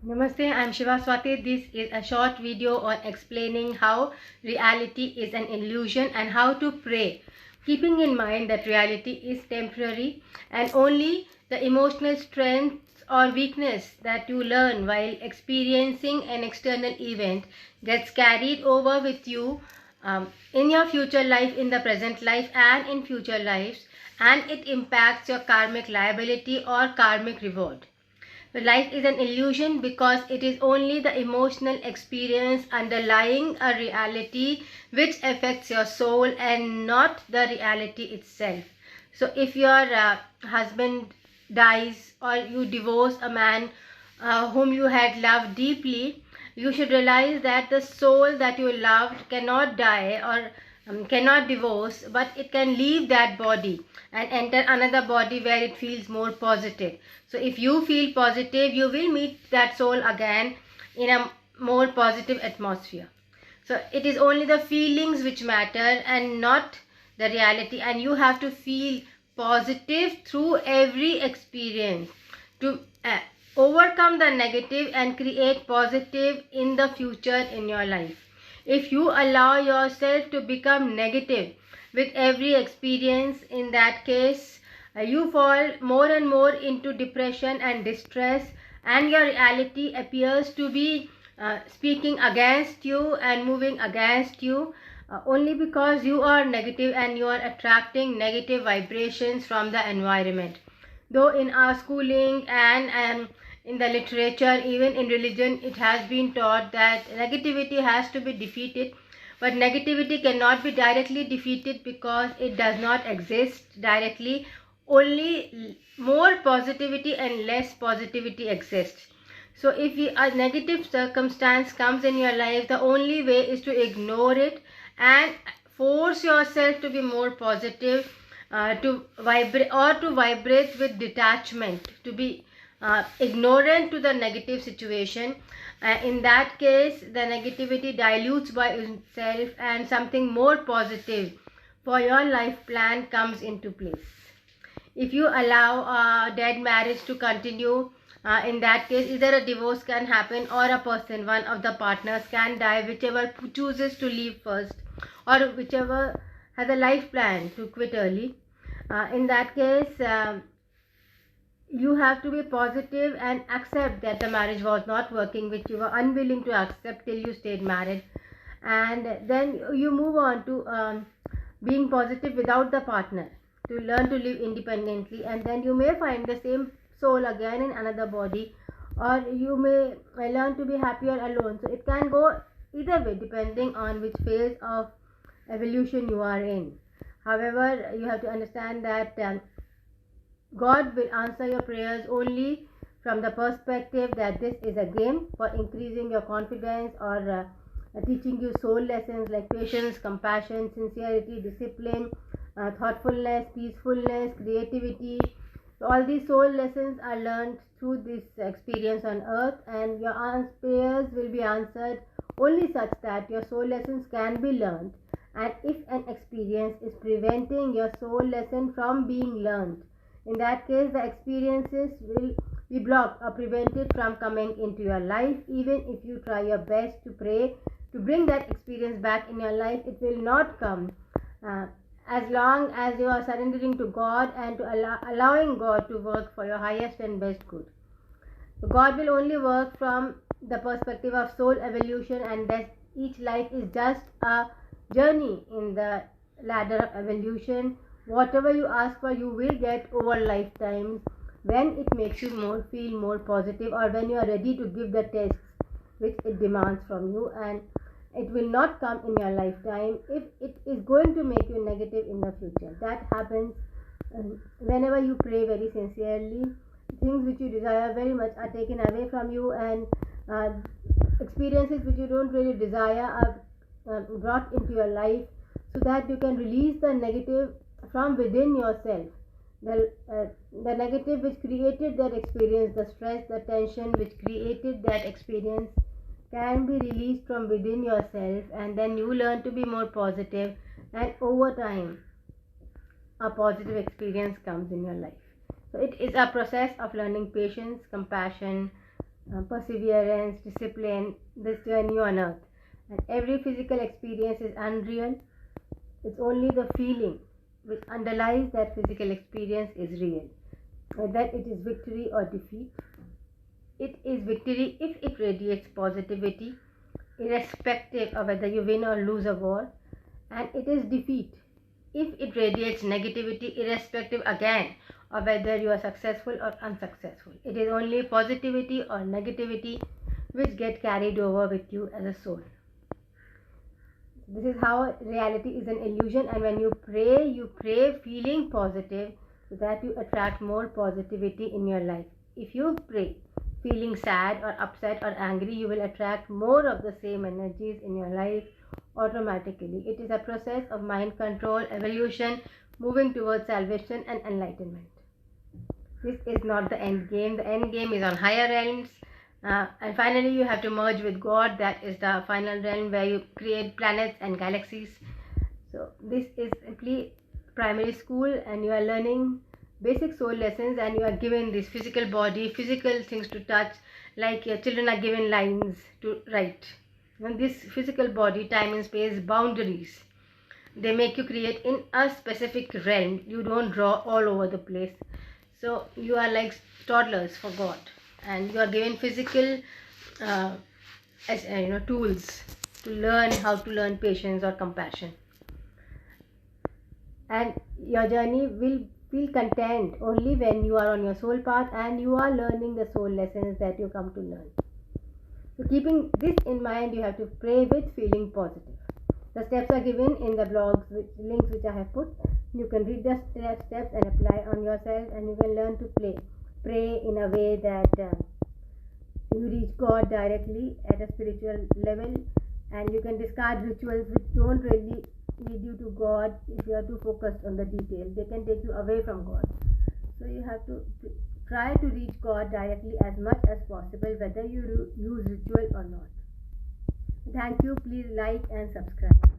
Namaste, I'm Shiva Swati. This is a short video on explaining how reality is an illusion and how to pray, keeping in mind that reality is temporary and only the emotional strength or weakness that you learn while experiencing an external event gets carried over with you in your future life, in the present life, and in future lives, and it impacts your karmic liability or karmic reward. The life is an illusion because it is only the emotional experience underlying a reality which affects your soul and not the reality itself. So if your husband dies or you divorce a man whom you had loved deeply, you should realize that the soul that you loved cannot die or cannot divorce, but it can leave that body and enter another body where it feels more positive. So if you feel positive, you will meet that soul again in a more positive atmosphere. So it is only the feelings which matter and not the reality, and you have to feel positive through every experience to overcome the negative and create positive in the future in your life. If you allow yourself to become negative with every experience, in that case you fall more and more into depression and distress, and your reality appears to be speaking against you and moving against you, only because you are negative and you are attracting negative vibrations from the environment. Though in our schooling and in the literature, even in religion, it has been taught that negativity has to be defeated, but negativity cannot be directly defeated because it does not exist directly. Only more positivity and less positivity exists. So if a negative circumstance comes in your life, the only way is to ignore it and force yourself to be more positive, to vibrate with detachment, to be ignorant to the negative situation. In that case, the negativity dilutes by itself and something more positive for your life plan comes into place. If you allow a dead marriage to continue, in that case either a divorce can happen or a person, one of the partners, can die, whichever chooses to leave first or whichever has a life plan to quit early. In that case, you have to be positive and accept that the marriage was not working, which you were unwilling to accept till you stayed married, and then you move on to being positive without the partner, to learn to live independently, and then you may find the same soul again in another body, or you may learn to be happier alone. So it can go either way depending on which phase of evolution you are in. However, you have to understand that God will answer your prayers only from the perspective that this is a game for increasing your confidence or teaching you soul lessons like patience, compassion, sincerity, discipline, thoughtfulness, peacefulness, creativity. So all these soul lessons are learned through this experience on earth, and your prayers will be answered only such that your soul lessons can be learned. And if an experience is preventing your soul lesson from being learned, in that case the experiences will be blocked or prevented from coming into your life. Even if you try your best to pray to bring that experience back in your life, it will not come. As long as you are surrendering to God and to allowing God to work for your highest and best good. God will only work from the perspective of soul evolution, and that each life is just a journey in the ladder of evolution. Whatever you ask for, you will get over lifetimes when it makes you feel more positive, or when you are ready to give the tests which it demands from you, and it will not come in your lifetime if it is going to make you negative in the future. That happens whenever you pray very sincerely. Things which you desire very much are taken away from you, and experiences which you don't really desire are brought into your life, so that you can release the negative from within yourself. The negative which created that experience, the stress, the tension which created that experience, can be released from within yourself, and then you learn to be more positive, and over time a positive experience comes in your life. So it is a process of learning patience, compassion, perseverance, discipline, this journey on earth. And every physical experience is unreal. It's only the feeling which underlies that physical experience is real. Whether it is victory or defeat, it is victory if it radiates positivity, irrespective of whether you win or lose a war, and it is defeat if it radiates negativity, irrespective again of whether you are successful or unsuccessful. It is only positivity or negativity which get carried over with you as a soul. This is how reality is an illusion, and when you pray feeling positive, so that you attract more positivity in your life. If you pray feeling sad or upset or angry, you will attract more of the same energies in your life automatically. It is a process of mind control, evolution, moving towards salvation and enlightenment. This is not the end game. The end game is on higher realms. And finally, you have to merge with God. That is the final realm where you create planets and galaxies. So this is simply primary school, and you are learning basic soul lessons, and you are given this physical body, physical things to touch, like your children are given lines to write. And this physical body, time and space, boundaries, they make you create in a specific realm. You don't draw all over the place. So you are like toddlers for God, and you are given physical tools to learn how to learn patience or compassion. And your journey will feel content only when you are on your soul path and you are learning the soul lessons that you come to learn. So keeping this in mind, you have to pray with feeling positive. The steps are given in the blogs, links which I have put. You can read the steps and apply on yourself, and you can learn to pray in a way that you reach God directly at a spiritual level, and you can discard rituals which don't really lead you to God. If you are too focused on the detail, they can take you away from God. So you have to try to reach God directly as much as possible, whether you use ritual or not. Thank you. Please like and subscribe.